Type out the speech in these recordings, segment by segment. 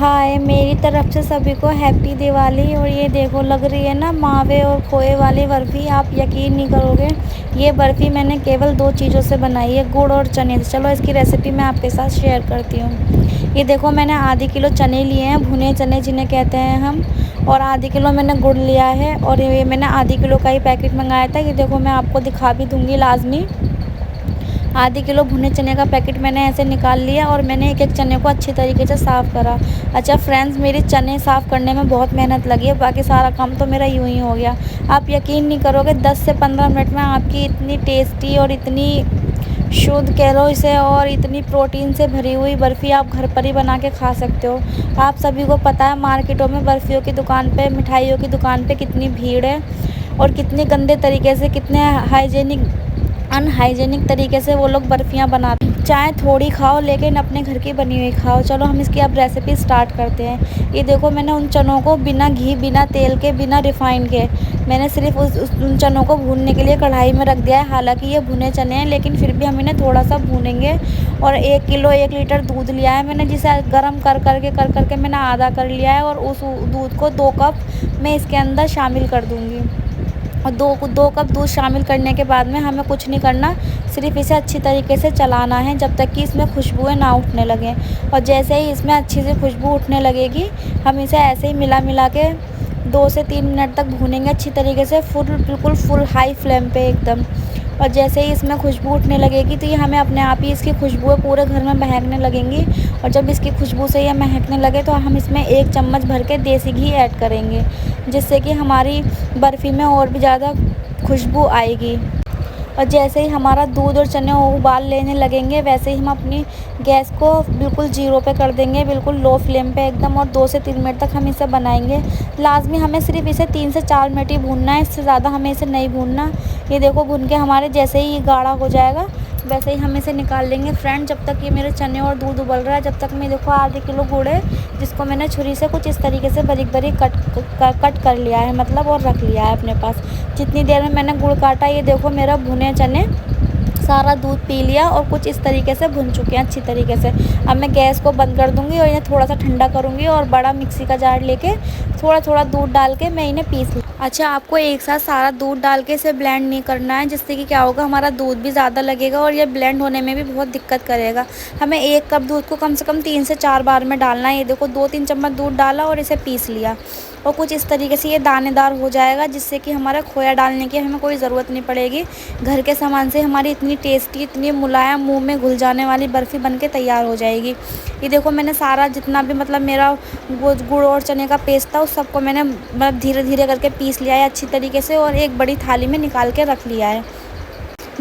हाय, मेरी तरफ से सभी को हैप्पी दिवाली। और ये देखो लग रही है ना मावे और खोए वाली बर्फ़ी। आप यकीन नहीं करोगे, ये बर्फ़ी मैंने केवल 2 चीज़ों से बनाई है, गुड़ और चने से। चलो इसकी रेसिपी मैं आपके साथ शेयर करती हूँ। ये देखो मैंने आधी किलो चने लिए हैं, भुने चने जिन्हें कहते हैं हम, और आधी किलो मैंने गुड़ लिया है। और ये मैंने आधी किलो का ही पैकेट मंगाया था। ये देखो मैं आपको दिखा भी दूँगी लाज़मी। आधी किलो भुने चने का पैकेट मैंने ऐसे निकाल लिया और मैंने एक-एक चने को अच्छी तरीके से साफ़ करा। अच्छा फ्रेंड्स, मेरे चने साफ़ करने में बहुत मेहनत लगी है, बाकी सारा काम तो मेरा यूँ ही हो गया। आप यकीन नहीं करोगे, 10 से 15 मिनट में आपकी इतनी टेस्टी और इतनी शुद्ध कह लो इसे, और इतनी प्रोटीन से भरी हुई बर्फ़ी आप घर पर ही बना के खा सकते हो। आप सभी को पता है मार्केटों में बर्फ़ियों की दुकान पे, मिठाइयों की दुकान पे कितनी भीड़ है और कितने गंदे तरीके से, कितने अनहाइजीनिक तरीके से वो लोग बर्फ़ियाँ बनाते हैं। चाहे थोड़ी खाओ लेकिन अपने घर की बनी हुई खाओ। चलो हम इसकी अब रेसिपी स्टार्ट करते हैं। ये देखो मैंने उन चनों को बिना घी, बिना तेल के, बिना रिफ़ाइन के, मैंने सिर्फ़ उन चनों को भूनने के लिए कढ़ाई में रख दिया है। हालाँकि ये भुने चने हैं लेकिन फिर भी हम इन्हें थोड़ा-सा भूनेंगे। और 1 किलो 1 लीटर दूध लिया है मैंने, जिसे गर्म कर कर के मैंने आधा कर लिया है, और उस दूध को 2 कप मैं इसके अंदर शामिल कर दूँगी। और 2 कप दूध शामिल करने के बाद में हमें कुछ नहीं करना, सिर्फ़ इसे अच्छी तरीके से चलाना है जब तक कि इसमें खुशबुएँ ना उठने लगें। और जैसे ही इसमें अच्छी सी खुशबू उठने लगेगी, हम इसे ऐसे ही मिला के 2 से 3 मिनट तक भूनेंगे अच्छी तरीके से, बिल्कुल फुल हाई फ्लेम पे एकदम। और जैसे ही इसमें खुशबू उठने लगेगी तो ये हमें अपने आप ही इसकी खुशबुएँ पूरे घर में महकने लगेंगी। और जब इसकी खुशबू से ये महकने लगे तो हम इसमें 1 चम्मच भर के देसी घी ऐड करेंगे, जिससे कि हमारी बर्फ़ी में और भी ज़्यादा खुशबू आएगी। और जैसे ही हमारा दूध और चने उबाल लेने लगेंगे, वैसे ही हम अपनी गैस को बिल्कुल ज़ीरो पे कर देंगे, बिल्कुल लो फ्लेम पे एकदम। और 2 से 3 मिनट तक हम इसे बनाएंगे। लाज़मी हमें सिर्फ़ इसे 3 से 4 मिनट ही भूनना है, इससे ज़्यादा हमें इसे नहीं भूनना। ये देखो भुन के हमारे जैसे ही ये गाढ़ा हो जाएगा, वैसे ही हम इसे निकाल लेंगे। फ्रेंड, जब तक ये मेरे चने और दूध उबल रहा है, जब तक मैं देखो आधे किलो गुड़ है, जिसको मैंने छुरी से कुछ इस तरीके से बारीक-बारीक कट कर लिया है मतलब, और रख लिया है अपने पास। जितनी देर में मैंने गुड़ काटा, ये देखो मेरा भुने चने सारा दूध पी लिया और कुछ इस तरीके से भुन चुके हैं अच्छी तरीके से। अब मैं गैस को बंद कर दूँगी और इन्हें थोड़ा-सा ठंडा करूँगी, और बड़ा मिक्सी का जार लेके थोड़ा-थोड़ा दूध डाल के मैं इन्हें पीस लूँ। अच्छा, आपको एक साथ सारा दूध डाल के इसे ब्लेंड नहीं करना है, जिससे कि क्या होगा, हमारा दूध भी ज़्यादा लगेगा और ये ब्लेंड होने में भी बहुत दिक्कत करेगा। हमें 1 कप दूध को कम से कम 3 से 4 बार में डालना है। ये देखो 2-3 चम्मच दूध डाला और इसे पीस लिया, और कुछ इस तरीके से ये दानेदार हो जाएगा, जिससे कि हमारा खोया डालने की हमें कोई ज़रूरत नहीं पड़ेगी। घर के सामान से हमारी इतनी टेस्टी, इतनी मुलायम, मुँह में घुल जाने वाली बर्फ़ी बन के तैयार हो जाएगी। ये देखो मैंने सारा जितना भी मतलब मेरा वो गुड़ और चने का पेस्ट था, उस सबको मैंने मतलब धीरे-धीरे करके पीस लिया है अच्छी तरीके से, और एक बड़ी थाली में निकाल के रख लिया है,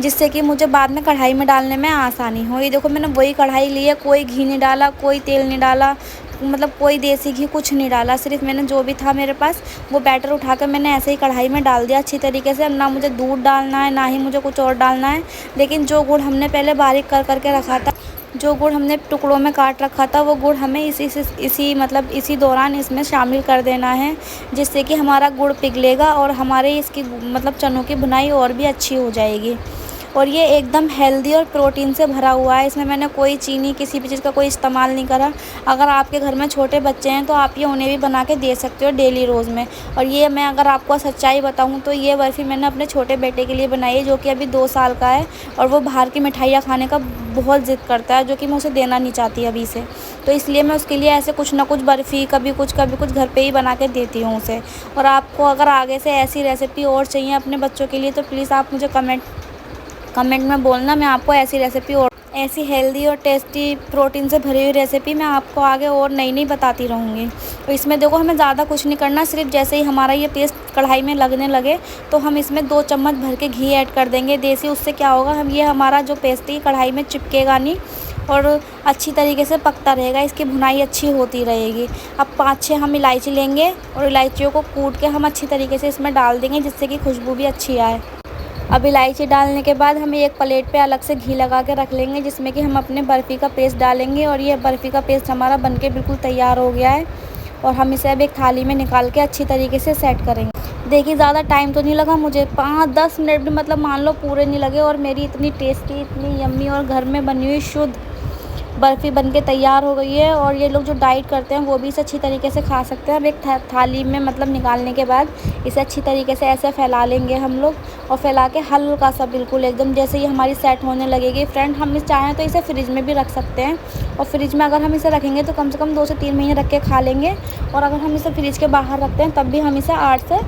जिससे कि मुझे बाद में कढ़ाई में डालने में आसानी हो। ये देखो मैंने वही कढ़ाई ली है, कोई घी नहीं डाला, कोई तेल नहीं डाला, मतलब कोई देसी घी कुछ नहीं डाला। सिर्फ़ मैंने जो भी था मेरे पास, वो बैटर उठाकर मैंने ऐसे ही कढ़ाई में डाल दिया अच्छी तरीके से। अब ना मुझे दूध डालना है, ना ही मुझे कुछ और डालना है। लेकिन जो गुड़ हमने पहले बारीक कर के रखा था, जो गुड़ हमने टुकड़ों में काट रखा था, वो गुड़ हमें इसी दौरान इसमें शामिल कर देना है, जिससे कि हमारा गुड़ पिघलेगा और हमारे इसकी मतलब चनों की भुनाई और भी अच्छी हो जाएगी। और ये एकदम हेल्दी और प्रोटीन से भरा हुआ है। इसमें मैंने कोई चीनी, किसी भी चीज़ का कोई इस्तेमाल नहीं करा। अगर आपके घर में छोटे बच्चे हैं तो आप ये उन्हें भी बना के दे सकते हो डेली रोज़ में। और ये मैं अगर आपको सच्चाई बताऊँ तो ये बर्फ़ी मैंने अपने छोटे बेटे के लिए बनाई है, जो कि अभी 2 साल का है, और वो बाहर की मिठाइयाँ खाने का बहुत ज़िद करता है, जो कि मैं उसे देना नहीं चाहती अभी से। तो इसलिए मैं उसके लिए ऐसे कुछ ना कुछ बर्फ़ी, कभी कुछ घर पे ही बना के देती हूँ उसे। और आपको अगर आगे से ऐसी रेसिपी और चाहिए अपने बच्चों के लिए, तो प्लीज़ आप मुझे कमेंट में बोलना। मैं आपको ऐसी रेसिपी और ऐसी हेल्दी और टेस्टी प्रोटीन से भरी हुई रेसिपी मैं आपको आगे और नई बताती रहूँगी। तो इसमें देखो हमें ज़्यादा कुछ नहीं करना, सिर्फ जैसे ही हमारा ये पेस्ट कढ़ाई में लगने लगे तो हम इसमें 2 चम्मच भर के घी ऐड कर देंगे देसी। उससे क्या होगा, हमारा जो पेस्ट है कढ़ाई में चिपकेगा नहीं और अच्छी तरीके से पकता रहेगा, इसकी भुनाई अच्छी होती रहेगी। अब 5-6 हम इलायची लेंगे और इलायचियों को कूट के हम अच्छी तरीके से इसमें डाल देंगे, जिससे कि खुशबू भी अच्छी आए। अब इलायची डालने के बाद हम एक प्लेट पे अलग से घी लगा के रख लेंगे, जिसमें कि हम अपने बर्फ़ी का पेस्ट डालेंगे। और ये बर्फ़ी का पेस्ट हमारा बनके बिल्कुल तैयार हो गया है, और हम इसे अब एक थाली में निकाल के अच्छी तरीके से सेट करेंगे। देखिए ज़्यादा टाइम तो नहीं लगा मुझे, 5-10 मिनट भी मतलब मान लो पूरे नहीं लगे, और मेरी इतनी टेस्टी, इतनी यम्मी और घर में बनी हुई शुद्ध बर्फ़ी बन के तैयार हो गई है और ये लोग जो डाइट करते हैं वो भी इसे अच्छी तरीके से खा सकते हैं। अब एक थाली में मतलब निकालने के बाद इसे अच्छी तरीके से ऐसे फैला लेंगे हम लोग और फैला के हल्का सा बिल्कुल एकदम जैसे ही हमारी सेट होने लगेगी फ्रेंड, हम इस चाहें तो इसे फ्रिज में भी रख सकते हैं और फ्रिज में अगर हम इसे रखेंगे तो कम से कम 2 से 3 महीने रख के खा लेंगे और अगर हम इसे फ्रिज के बाहर रखते हैं तब भी हम इसे 8 से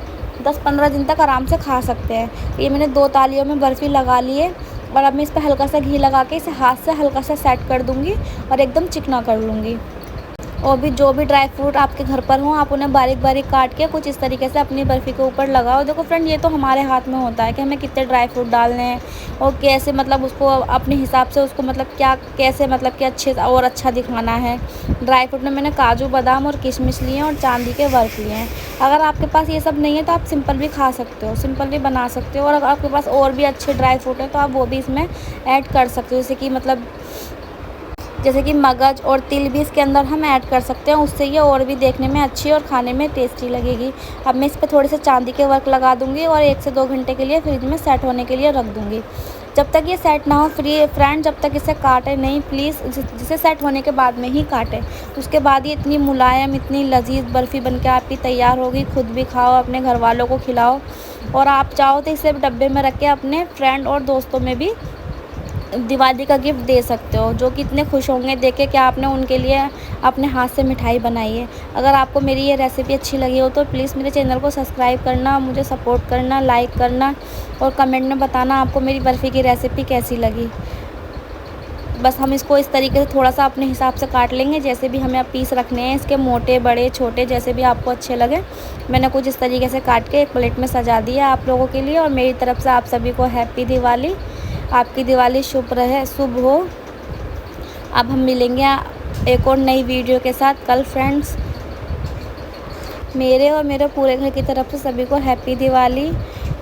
10-15 दिन तक आराम से खा सकते हैं। ये मैंने 2 थालियों में बर्फ़ी लगा ली है और अब मैं इस पे हल्का सा घी लगा के इसे हाथ से हल्का सा सेट कर दूँगी और एकदम चिकना कर लूँगी। और भी जो भी ड्राई फ्रूट आपके घर पर हों आप उन्हें बारीक-बारीक काट के कुछ इस तरीके से अपनी बर्फ़ी के ऊपर लगाओ। देखो फ्रेंड, ये तो हमारे हाथ में होता है कि हमें कितने ड्राई फ्रूट डालने हैं और कैसे मतलब उसको अपने हिसाब से उसको मतलब क्या कैसे मतलब कि अच्छे और अच्छा दिखाना है। ड्राई फ्रूट में मैंने काजू, बादाम और किशमिश लिए हैं और चांदी के वर्क लिए हैं। अगर आपके पास ये सब नहीं है तो आप सिंपल भी खा सकते हो, सिंपल भी बना सकते हो और अगर आपके पास और भी अच्छे ड्राई फ्रूट हैं तो आप वो भी इसमें ऐड कर सकते हो। जैसे कि मगज और तिल भी इसके अंदर हम ऐड कर सकते हैं, उससे ये और भी देखने में अच्छी और खाने में टेस्टी लगेगी। अब मैं इस पे थोड़े से चांदी के वर्क लगा दूँगी और 1 से 2 घंटे के लिए फ्रिज में सेट होने के लिए रख दूँगी। जब तक ये सेट ना हो फ्रेंड, जब तक इसे काटें नहीं प्लीज़, जिसे सेट होने के बाद में ही काटें। उसके बाद ये इतनी मुलायम, इतनी लज़ीज़ बर्फ़ी बन के आपकी तैयार होगी। खुद भी खाओ, अपने घरवालों को खिलाओ और आप चाहो तो इसे डब्बे में रख के अपने फ्रेंड और दोस्तों में भी दिवाली का गिफ्ट दे सकते हो, जो कि इतने खुश होंगे देख के कि आपने उनके लिए अपने हाथ से मिठाई बनाई है। अगर आपको मेरी ये रेसिपी अच्छी लगी हो तो प्लीज़ मेरे चैनल को सब्सक्राइब करना, मुझे सपोर्ट करना, लाइक करना और कमेंट में बताना आपको मेरी बर्फ़ी की रेसिपी कैसी लगी। बस हम इसको इस तरीके से थोड़ा-सा अपने हिसाब से काट लेंगे, जैसे भी हमें अब पीस रखने हैं इसके, मोटे, बड़े, छोटे जैसे भी आपको अच्छे लगे। मैंने कुछ इस तरीके से काट के एक प्लेट में सजा दिया आप लोगों के लिए और मेरी तरफ से आप सभी को हैप्पी दिवाली। आपकी दिवाली शुभ रहे, शुभ हो। अब हम मिलेंगे एक और नई वीडियो के साथ कल फ्रेंड्स। मेरे और मेरे पूरे घर की तरफ से सभी को हैप्पी दिवाली।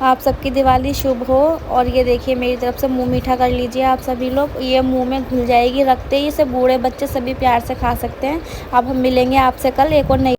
आप सबकी दिवाली शुभ हो। और ये देखिए मेरी तरफ से मुँह मीठा कर लीजिए आप सभी लोग, ये मुँह में घुल जाएगी, रखते ही इसे बूढ़े बच्चे सभी प्यार से खा सकते हैं। अब हम मिलेंगे आपसे कल एक और नई